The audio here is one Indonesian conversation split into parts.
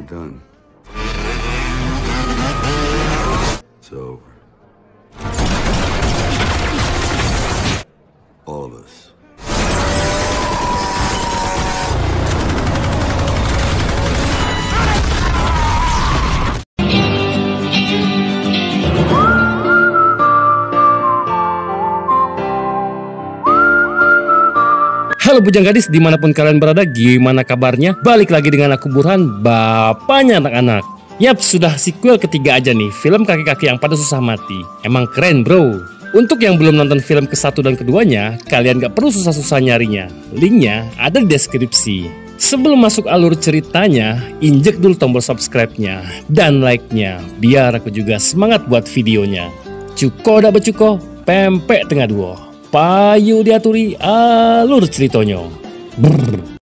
ain't done. It's over. All of us. Halo bujang gadis dimanapun kalian berada, gimana kabarnya? Balik lagi dengan aku Burhan, bapaknya anak-anak. Yap, sudah sequel ketiga aja nih, film kaki-kaki yang pada susah mati. Emang keren bro. Untuk yang belum nonton film ke-1 dan keduanya, kalian gak perlu susah-susah nyarinya. Linknya ada di deskripsi. Sebelum masuk alur ceritanya, injek dulu tombol subscribe-nya dan like-nya, biar aku juga semangat buat videonya. Cuko dak becuko, pempek tengah dua. Payu diaturi alur ceritanya. Brr.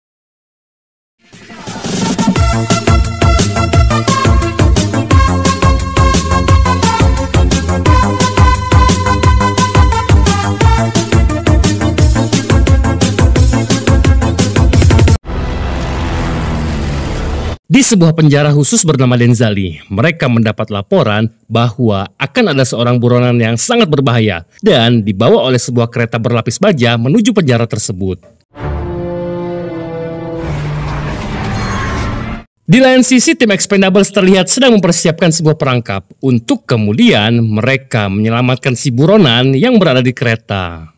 Di sebuah penjara khusus bernama Denzali, mereka mendapat laporan bahwa akan ada seorang buronan yang sangat berbahaya dan dibawa oleh sebuah kereta berlapis baja menuju penjara tersebut. Di lain sisi, tim Expendables terlihat sedang mempersiapkan sebuah perangkap untuk kemudian mereka menyelamatkan si buronan yang berada di kereta.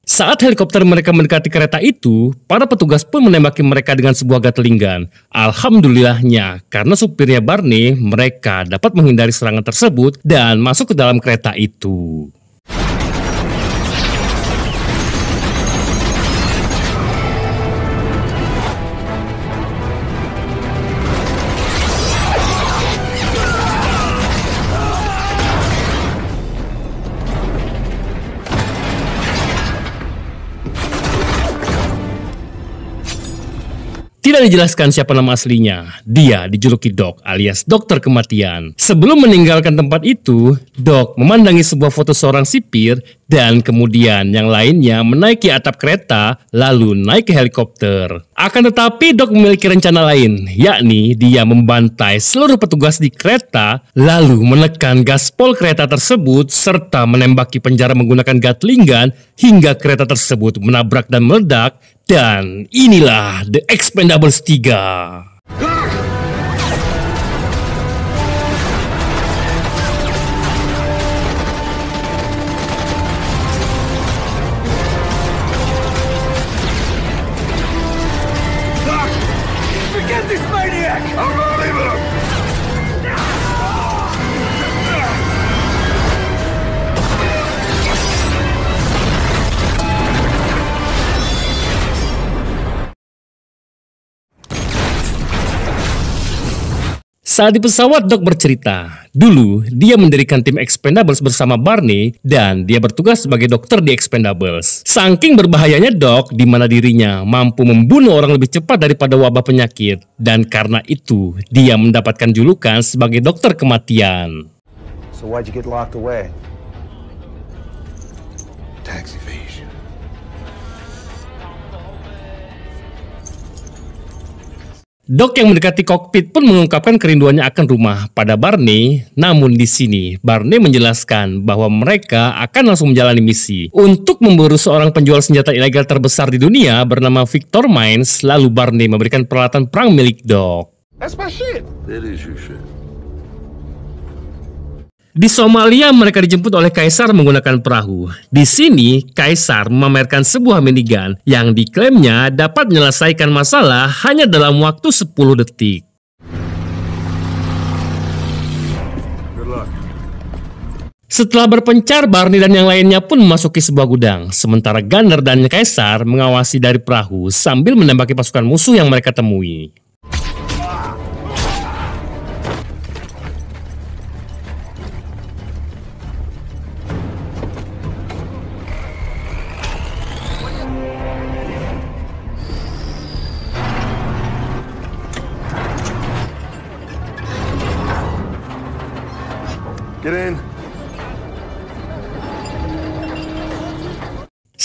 Saat helikopter mereka mendekati kereta itu, para petugas pun menembaki mereka dengan sebuah gatling gun. Alhamdulillahnya, karena supirnya Barney, mereka dapat menghindari serangan tersebut dan masuk ke dalam kereta itu. Tidak dijelaskan siapa nama aslinya. Dia dijuluki Doc alias Dokter Kematian. Sebelum meninggalkan tempat itu, Doc memandangi sebuah foto seorang sipir dan kemudian yang lainnya menaiki atap kereta lalu naik ke helikopter. Akan tetapi Doc memiliki rencana lain, yakni dia membantai seluruh petugas di kereta lalu menekan gaspol kereta tersebut serta menembaki penjara menggunakan gatling gun hingga kereta tersebut menabrak dan meledak. Dan inilah The Expendables 3. Forget this maniac! I'm not leaving him! Saat di pesawat, Doc bercerita, dulu dia mendirikan tim Expendables bersama Barney dan dia bertugas sebagai dokter di Expendables. Saking berbahayanya Doc, di mana dirinya mampu membunuh orang lebih cepat daripada wabah penyakit. Dan karena itu, dia mendapatkan julukan sebagai Dokter Kematian. So why'd you get locked away? Tax evasion. Doc yang mendekati kokpit pun mengungkapkan kerinduannya akan rumah pada Barney. Namun di sini Barney menjelaskan bahwa mereka akan langsung menjalani misi untuk memburu seorang penjual senjata ilegal terbesar di dunia bernama Victor Mines. Lalu Barney memberikan peralatan perang milik Doc. That's my shit! That is your shit. Di Somalia mereka dijemput oleh Kaisar menggunakan perahu. Di sini Kaisar memamerkan sebuah minigun yang diklaimnya dapat menyelesaikan masalah hanya dalam waktu 10 detik. Good luck. Setelah berpencar, Barney dan yang lainnya pun memasuki sebuah gudang. Sementara Gunner dan Kaisar mengawasi dari perahu sambil menembaki pasukan musuh yang mereka temui. Get in.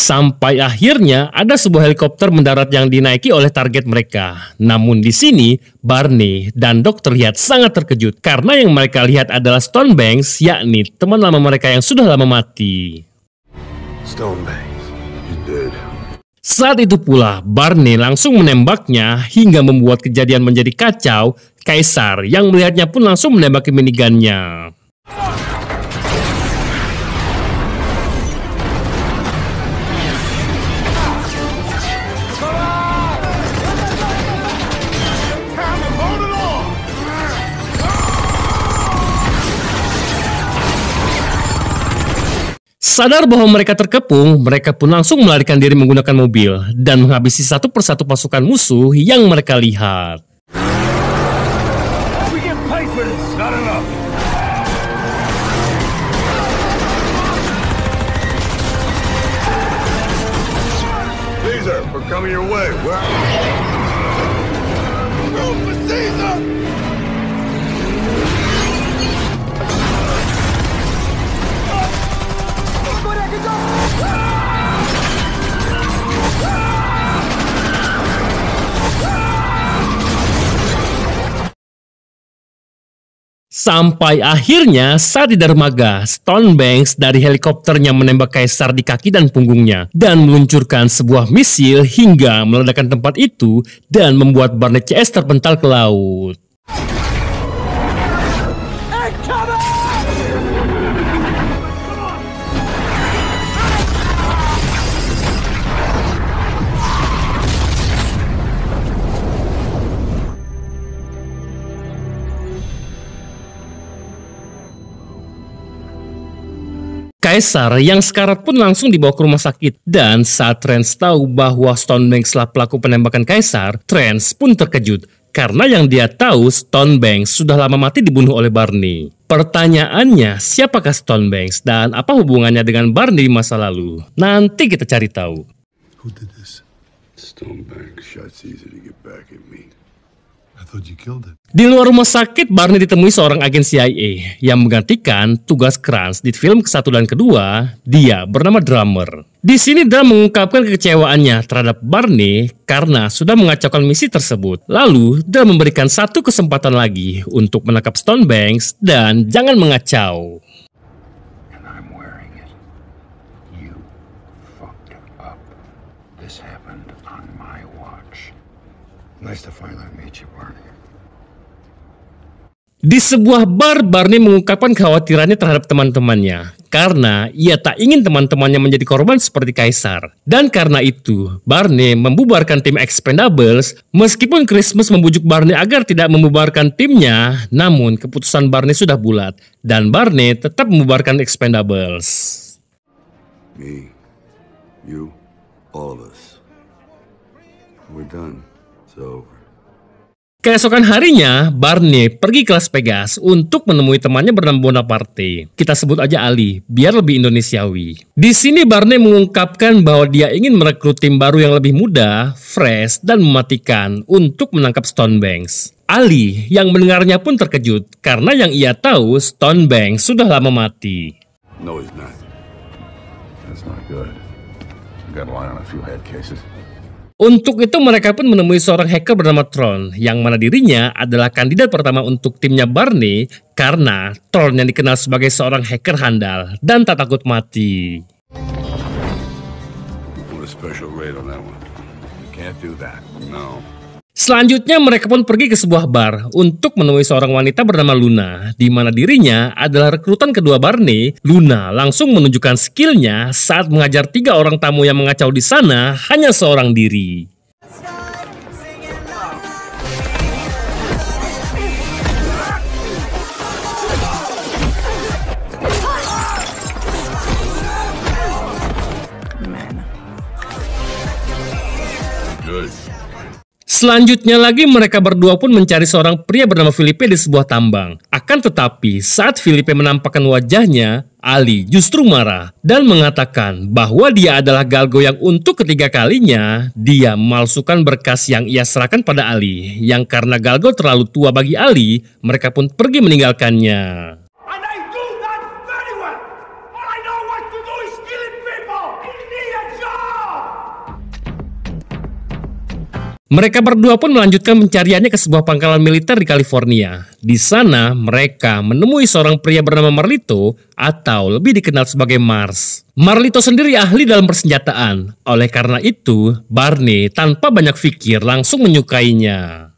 Sampai akhirnya ada sebuah helikopter mendarat yang dinaiki oleh target mereka. Namun di sini Barney dan Doc terlihat sangat terkejut karena yang mereka lihat adalah Stonebanks, yakni teman lama mereka yang sudah lama mati. Stonebanks. He's dead. Saat itu pula Barney langsung menembaknya hingga membuat kejadian menjadi kacau. Kaisar yang melihatnya pun langsung menembaki minigunnya. Sadar bahwa mereka terkepung, mereka pun langsung melarikan diri menggunakan mobil dan menghabisi satu persatu pasukan musuh yang mereka lihat. We get paid for this. Not enough. Caesar, we're coming your way. Where? Room for Caesar! Sampai akhirnya saat di dermaga, Stonebanks dari helikopternya menembak Kaisar di kaki dan punggungnya dan meluncurkan sebuah misil hingga meledakkan tempat itu dan membuat Barney CS terpental ke laut. Kaisar yang sekarat pun langsung dibawa ke rumah sakit dan saat Trance tahu bahwa Stonebanks lah pelaku penembakan Kaisar, Trance pun terkejut karena yang dia tahu Stonebanks sudah lama mati dibunuh oleh Barney. Pertanyaannya, siapakah Stonebanks dan apa hubungannya dengan Barney di masa lalu? Nanti kita cari tahu. Who did this? Stonebanks shot Caesar to get back at me. I thought you killed him. Di luar rumah sakit, Barney ditemui seorang agen CIA yang menggantikan tugas Kranz di film ke-1 dan kedua. Dia bernama Drummer. Di sini Drum mengungkapkan kekecewaannya terhadap Barney karena sudah mengacaukan misi tersebut. Lalu, Drum memberikan satu kesempatan lagi untuk menangkap Stonebanks dan jangan mengacau. And I'm wearing it. You fucked up. This happened on my watch. Nice to finally meet you, Barney. Di sebuah bar, Barney mengungkapkan kekhawatirannya terhadap teman-temannya karena ia tak ingin teman-temannya menjadi korban seperti Kaisar. Dan karena itu, Barney membubarkan tim Expendables. Meskipun Christmas membujuk Barney agar tidak membubarkan timnya, namun keputusan Barney sudah bulat dan Barney tetap membubarkan Expendables. Me, you, all of us. We're done. It's over. Keesokan harinya, Barney pergi ke Las Vegas untuk menemui temannya bernama Bonaparte. Kita sebut aja Ali, biar lebih Indonesiawi. Di sini Barney mengungkapkan bahwa dia ingin merekrut tim baru yang lebih muda, fresh, dan mematikan untuk menangkap Stonebanks. Ali yang mendengarnya pun terkejut karena yang ia tahu Stonebanks sudah lama mati. No, he's not. That's not good. We got a line on a few head cases. Untuk itu mereka pun menemui seorang hacker bernama Tron yang mana dirinya adalah kandidat pertama untuk timnya Barney karena Tron yang dikenal sebagai seorang hacker handal dan tak takut mati. Put a special rate on that one. You can't do that. No. Selanjutnya mereka pun pergi ke sebuah bar untuk menemui seorang wanita bernama Luna, di mana dirinya adalah rekrutan kedua Barney. Luna langsung menunjukkan skillnya saat mengajar 3 orang tamu yang mengacau di sana hanya seorang diri. Good. Selanjutnya lagi mereka berdua pun mencari seorang pria bernama Felipe di sebuah tambang. Akan tetapi saat Felipe menampakkan wajahnya, Ali justru marah dan mengatakan bahwa dia adalah galgo yang untuk ketiga kalinya dia memalsukan berkas yang ia serahkan pada Ali. Yang karena galgo terlalu tua bagi Ali, mereka pun pergi meninggalkannya. And I do that very well. All I know what to do is killing people. Give me a job. Mereka berdua pun melanjutkan pencariannya ke sebuah pangkalan militer di California. Di sana, mereka menemui seorang pria bernama Marlito atau lebih dikenal sebagai Mars. Marlito sendiri ahli dalam persenjataan. Oleh karena itu, Barney tanpa banyak pikir langsung menyukainya.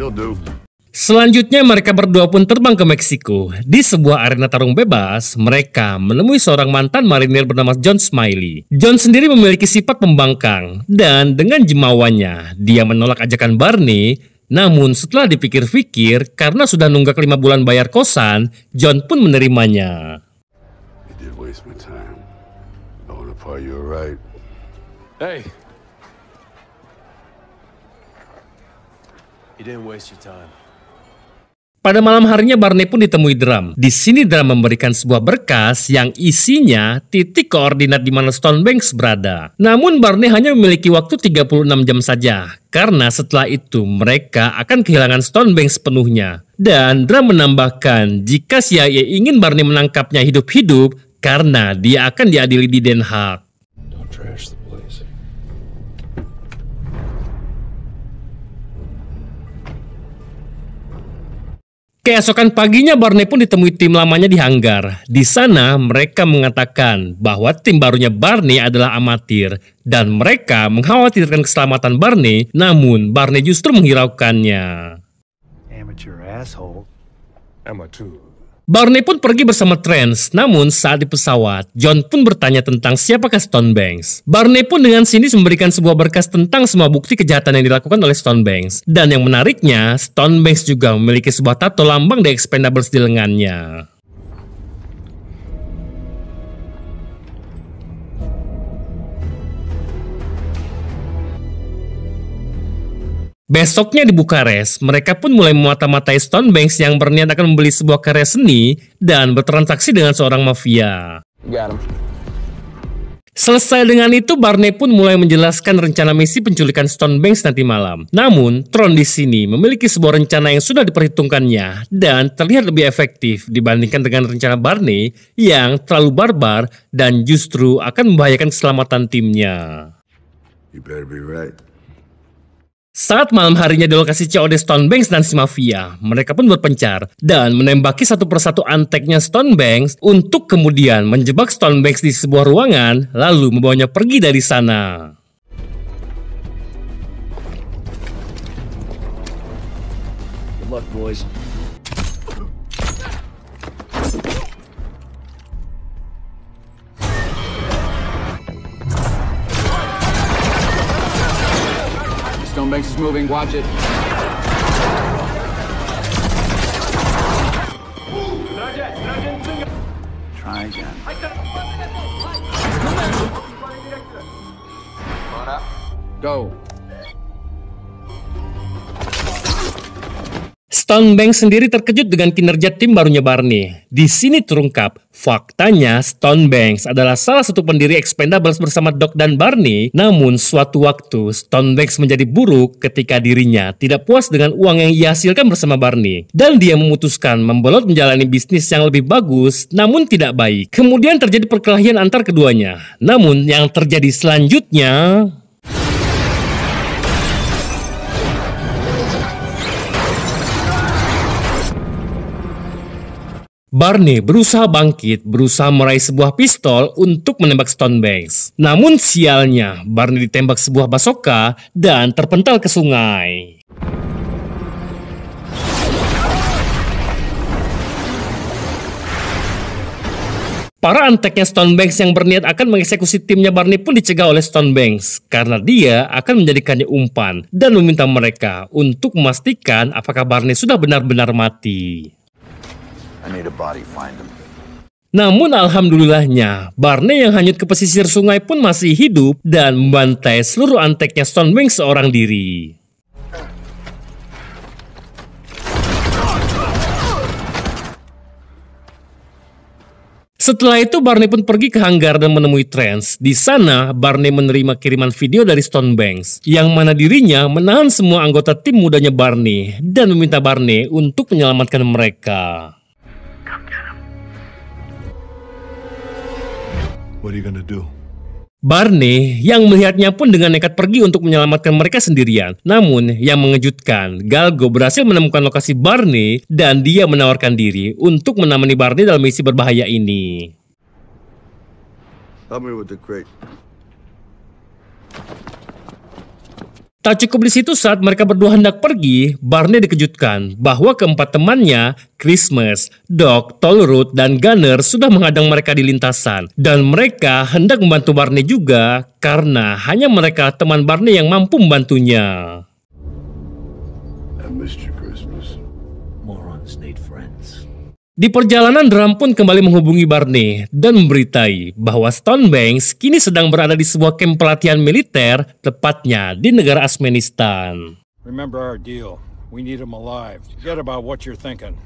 You'll do. Selanjutnya mereka berdua pun terbang ke Meksiko. Di sebuah arena tarung bebas, mereka menemui seorang mantan marinir bernama John Smiley. John sendiri memiliki sifat pembangkang, dan dengan jemawanya, dia menolak ajakan Barney. Namun setelah dipikir-pikir, karena sudah nunggak 5 bulan bayar kosan, John pun menerimanya. You did waste my time. I wanna part you right. Hey. You didn't waste your time. Pada malam harinya Barney pun ditemui Drum. Di sini Drum memberikan sebuah berkas yang isinya titik koordinat di mana Stonebanks berada. Namun Barney hanya memiliki waktu 36 jam saja, karena setelah itu mereka akan kehilangan Stonebanks sepenuhnya. Dan Drum menambahkan jika CIA ingin Barney menangkapnya hidup-hidup karena dia akan diadili di Den Haag. Don't trash the place. Keesokan paginya Barney pun ditemui tim lamanya di hanggar. Di sana mereka mengatakan bahwa tim barunya Barney adalah amatir dan mereka mengkhawatirkan keselamatan Barney, namun Barney justru menghiraukannya. Amateur asshole. Amateur. Barney pun pergi bersama Trance, namun saat di pesawat, John pun bertanya tentang siapakah Stonebanks. Barney pun dengan sinis memberikan sebuah berkas tentang semua bukti kejahatan yang dilakukan oleh Stonebanks. Dan yang menariknya, Stonebanks juga memiliki sebuah tato lambang The Expendables di lengannya. Besoknya di Bukares, mereka pun mulai memata-matai Stonebanks yang berniat akan membeli sebuah karya seni dan bertransaksi dengan seorang mafia. Selesai dengan itu, Barney pun mulai menjelaskan rencana misi penculikan Stonebanks nanti malam. Namun, Tron di sini memiliki sebuah rencana yang sudah diperhitungkannya dan terlihat lebih efektif dibandingkan dengan rencana Barney yang terlalu barbar dan justru akan membahayakan keselamatan timnya. You better be right. Saat malam harinya di lokasi COD Stonebanks dan si mafia, mereka pun berpencar dan menembaki satu persatu anteknya Stonebanks untuk kemudian menjebak Stonebanks di sebuah ruangan lalu membawanya pergi dari sana. Good luck, boys. Stonebanks is moving, watch it. Try again. Go. Stonebanks sendiri terkejut dengan kinerja tim barunya Barney. Di sini terungkap, faktanya Stonebanks adalah salah satu pendiri Expendables bersama Doc dan Barney. Namun suatu waktu Stonebanks menjadi buruk ketika dirinya tidak puas dengan uang yang ia hasilkan bersama Barney. Dan dia memutuskan membelot menjalani bisnis yang lebih bagus namun tidak baik. Kemudian terjadi perkelahian antar keduanya. Namun yang terjadi selanjutnya... Barney berusaha bangkit, berusaha meraih sebuah pistol untuk menembak Stonebanks. Namun sialnya, Barney ditembak sebuah basoka dan terpental ke sungai. Para anteknya Stonebanks yang berniat akan mengeksekusi timnya Barney pun dicegah oleh Stonebanks karena dia akan menjadikannya umpan dan meminta mereka untuk memastikan apakah Barney sudah benar-benar mati. I need a body, find him. Namun alhamdulillahnya, Barney yang hanyut ke pesisir sungai pun masih hidup dan membantai seluruh anteknya Stonebanks seorang diri. Setelah itu Barney pun pergi ke hanggar dan menemui Trance. Di sana Barney menerima kiriman video dari Stonebanks yang mana dirinya menahan semua anggota tim mudanya Barney dan meminta Barney untuk menyelamatkan mereka. What are you gonna do? Barney yang melihatnya pun dengan nekat pergi untuk menyelamatkan mereka sendirian. Namun yang mengejutkan, Gal Gadot berhasil menemukan lokasi Barney dan dia menawarkan diri untuk menemani Barney dalam misi berbahaya ini. Help me with the crate. Tak cukup di situ, saat mereka berdua hendak pergi, Barney dikejutkan bahwa keempat temannya, Christmas, Doc, Tollwood, dan Gunner sudah menghadang mereka di lintasan. Dan mereka hendak membantu Barney juga karena hanya mereka teman Barney yang mampu membantunya. I missed you, Christmas. Morons need friends. Di perjalanan, Drum pun kembali menghubungi Barney dan memberitai bahwa Stonebanks kini sedang berada di sebuah kamp pelatihan militer, tepatnya di negara Afghanistan. Remember our deal. We need him alive. Forget about what you're thinking.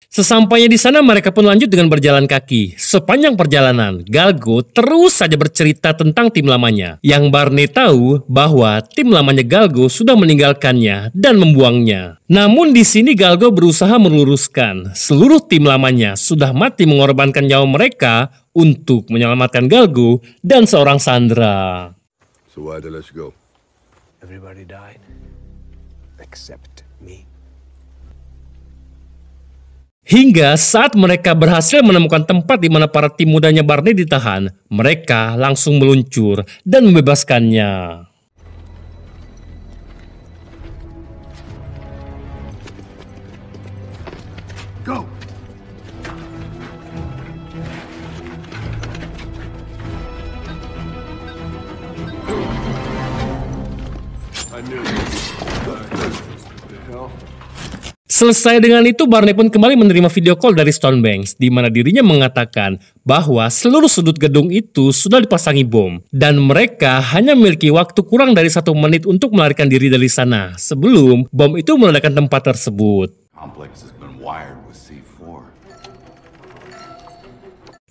Sesampainya di sana, mereka pun lanjut dengan berjalan kaki. Sepanjang perjalanan, Gal Gadot terus saja bercerita tentang tim lamanya. Yang Barney tahu bahwa tim lamanya Gal Gadot sudah meninggalkannya dan membuangnya. Namun di sini Gal Gadot berusaha meluruskan. Seluruh tim lamanya sudah mati mengorbankan nyawa mereka untuk menyelamatkan Gal Gadot dan seorang sandera. So why they let you go? Everybody died except me. Hingga saat mereka berhasil menemukan tempat di mana para tim mudanya Barney ditahan, mereka langsung meluncur dan membebaskannya. Go! I knew you. What the hell? Selesai dengan itu, Barney pun kembali menerima video call dari Stonebanks, di mana dirinya mengatakan bahwa seluruh sudut gedung itu sudah dipasangi bom, dan mereka hanya memiliki waktu kurang dari 1 menit untuk melarikan diri dari sana, sebelum bom itu meledakkan tempat tersebut. Complex has been wired with C4.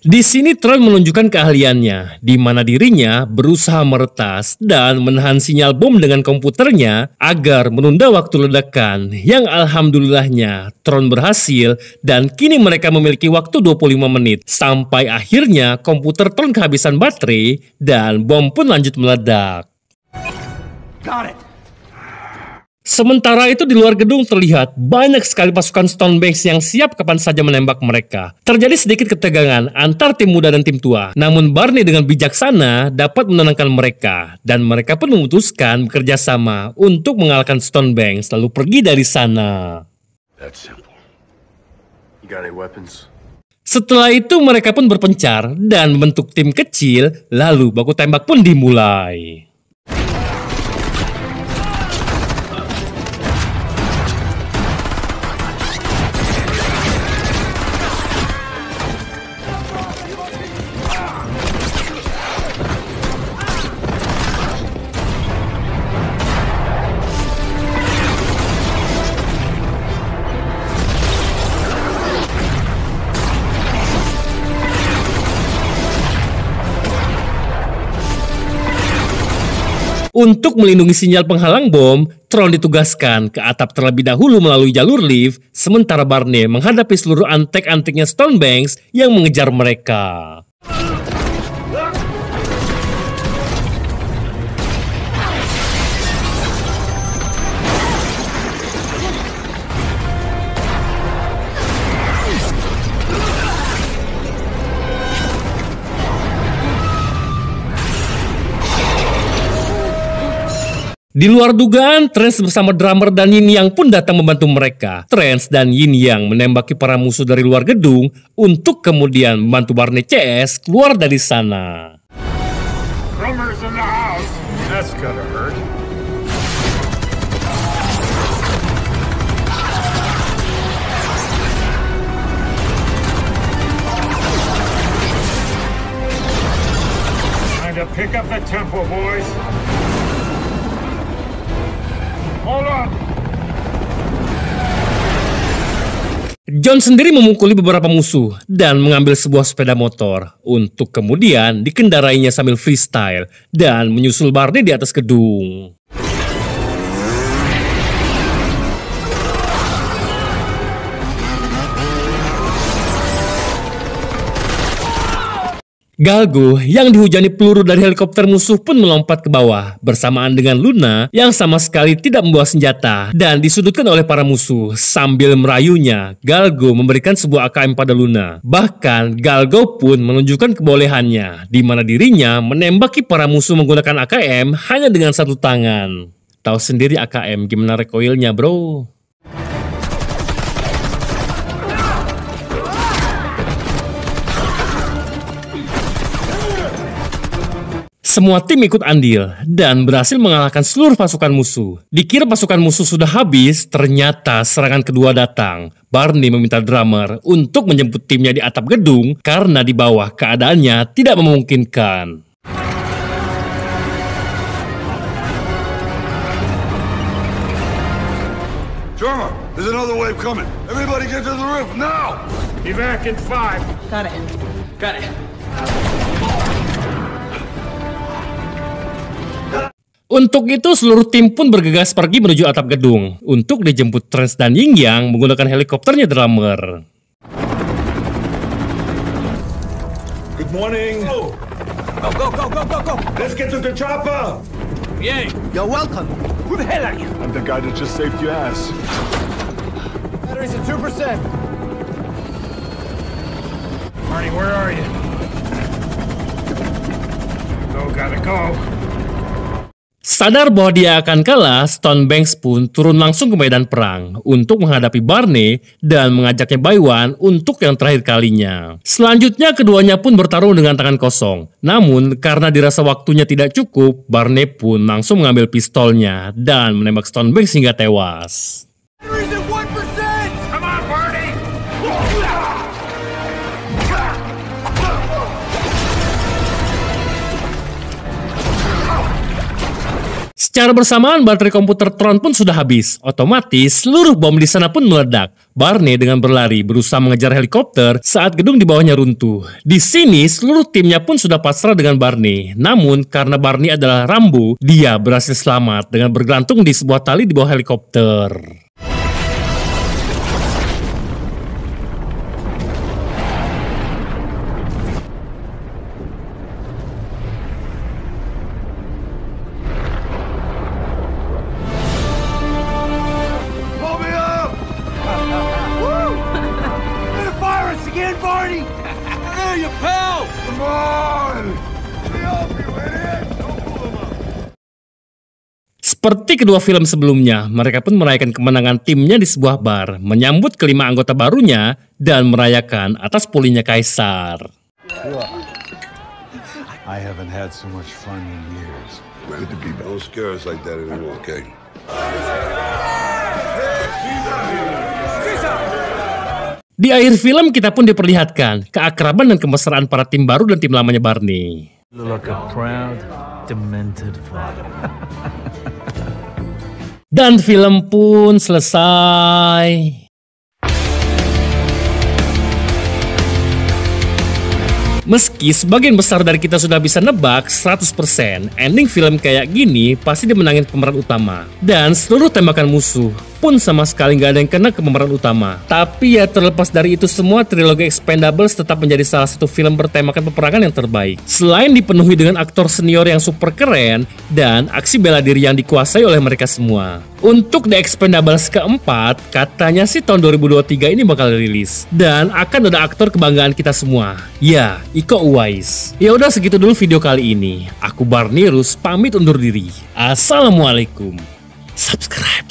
Di sini Tron menunjukkan keahliannya, di mana dirinya berusaha meretas dan menahan sinyal bom dengan komputernya agar menunda waktu ledakan, yang alhamdulillahnya Tron berhasil dan kini mereka memiliki waktu 25 menit sampai akhirnya komputer Tron kehabisan baterai dan bom pun lanjut meledak. Got it. Sementara itu di luar gedung terlihat banyak sekali pasukan Stonebanks yang siap kapan saja menembak mereka. Terjadi sedikit ketegangan antar tim muda dan tim tua. Namun Barney dengan bijaksana dapat menenangkan mereka. Dan mereka pun memutuskan bekerja sama untuk mengalahkan Stonebanks lalu pergi dari sana. That's simple. You got any weapons? Setelah itu mereka pun berpencar dan membentuk tim kecil, lalu baku tembak pun dimulai. Untuk melindungi sinyal penghalang bom, Tron ditugaskan ke atap terlebih dahulu melalui jalur lift, sementara Barney menghadapi seluruh antek-anteknya Stonebanks yang mengejar mereka. Di luar dugaan, Trance bersama drummer dan Yin Yang pun datang membantu mereka. Trance dan Yin Yang menembaki para musuh dari luar gedung untuk kemudian membantu Barney CS keluar dari sana. Rumors in the house. That's gonna hurt. Time to pick up the tempo, boys. Hold on. John sendiri memukuli beberapa musuh dan mengambil sebuah sepeda motor untuk kemudian dikendarainya sambil freestyle dan menyusul Barney di atas gedung. Galgo yang dihujani peluru dari helikopter musuh pun melompat ke bawah bersamaan dengan Luna yang sama sekali tidak membawa senjata dan disudutkan oleh para musuh. Sambil merayunya, Galgo memberikan sebuah AKM pada Luna. Bahkan Galgo pun menunjukkan kebolehannya di mana dirinya menembaki para musuh menggunakan AKM hanya dengan satu tangan. Tahu sendiri AKM gimana recoilnya, bro. Semua tim ikut andil dan berhasil mengalahkan seluruh pasukan musuh. Dikira pasukan musuh sudah habis, ternyata serangan kedua datang. Barney meminta drummer untuk menjemput timnya di atap gedung karena di bawah keadaannya tidak memungkinkan. Drummer, there's another wave coming. Everybody get to the roof now! Evac in 5. Got it. Got it. Untuk itu seluruh tim pun bergegas pergi menuju atap gedung untuk dijemput Trance dan Ying Yang menggunakan helikopternya drummer. Good morning. Go, go, go, go, go, go. Let's get to the chopper. Yay. You're welcome. Who the hell are you? I'm the guy that just saved your ass. Batteries at 2%. Marty, where are you? Gotta go. Sadar bahwa dia akan kalah, Stonebanks pun turun langsung ke medan perang untuk menghadapi Barney dan mengajaknya Baywan untuk yang terakhir kalinya. Selanjutnya keduanya pun bertarung dengan tangan kosong. Namun karena dirasa waktunya tidak cukup, Barney pun langsung mengambil pistolnya dan menembak Stonebanks hingga tewas. Batteries at 1%. Come on, Barney. Secara bersamaan baterai komputer Tron pun sudah habis. Otomatis seluruh bom di sana pun meledak. Barney dengan berlari berusaha mengejar helikopter saat gedung di bawahnya runtuh. Di sini seluruh timnya pun sudah pasrah dengan Barney. Namun karena Barney adalah Rambo, dia berhasil selamat dengan bergantung di sebuah tali di bawah helikopter. Pull me up! Fire us again, Barney. Hey, you pal. Come on! Let me help you, idiot! Don't pull him up! Seperti kedua film sebelumnya, mereka pun merayakan kemenangan timnya di sebuah bar, menyambut kelima anggota barunya, dan merayakan atas pulihnya Kaisar. I haven't had so much fun in years. Good to be back. Don't scare us like that anymore, okay? Di akhir film kita pun diperlihatkan keakraban dan kemesraan para tim baru dan tim lamanya Barney. Look a proud, demented father. Dan film pun selesai. Meski sebagian besar dari kita sudah bisa nebak 100%, ending film kayak gini pasti dimenangin pemeran utama. Dan seluruh tembakan musuh pun sama sekali nggak ada yang kena ke pemeran utama. Tapi ya terlepas dari itu semua, trilogi Expendables tetap menjadi salah satu film bertemakan peperangan yang terbaik. Selain dipenuhi dengan aktor senior yang super keren dan aksi bela diri yang dikuasai oleh mereka semua. Untuk The Expendables keempat, katanya sih tahun 2023 ini bakal rilis. Dan akan ada aktor kebanggaan kita semua. Ya, Iko Uwais. Ya udah segitu dulu video kali ini. Aku Barney Rus pamit undur diri. Assalamualaikum. Subscribe.